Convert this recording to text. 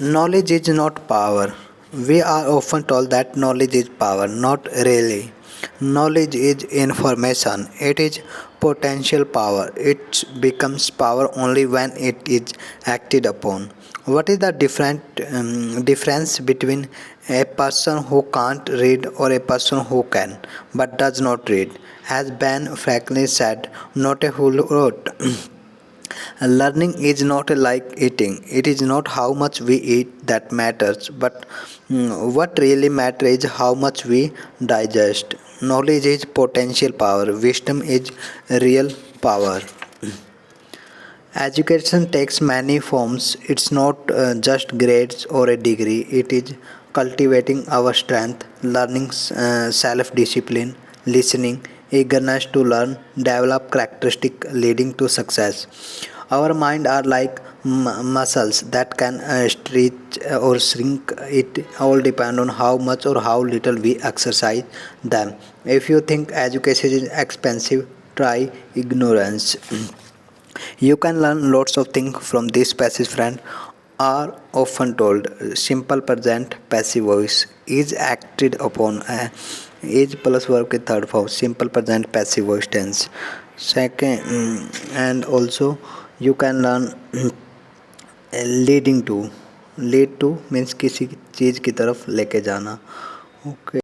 Knowledge is not power. We are often told that knowledge is power. Not really. Knowledge is information. It is potential power. It becomes power only when it is acted upon. What is the difference between a person who can't read or a person who can but does not read? As Ben Franklin said, not a who wrote. Learning is not like eating. It is not how much we eat that matters, but what really matters is how much we digest. Knowledge is potential power, wisdom is real power. Education takes many forms. It's not just grades or a degree, it is cultivating our strength, learning self discipline, listening, eagerness to learn, develop characteristic leading to success. Our mind are like muscles that can stretch or shrink. It all depend on how much or how little we exercise them. If you think education is expensive, try ignorance. You can learn lots of things from this passive friend are often told simple present passive voice is acted upon is plus verb के third form simple present passive voice tense second and also you can learn leading to lead to means किसी चीज़ की तरफ लेके जाना okay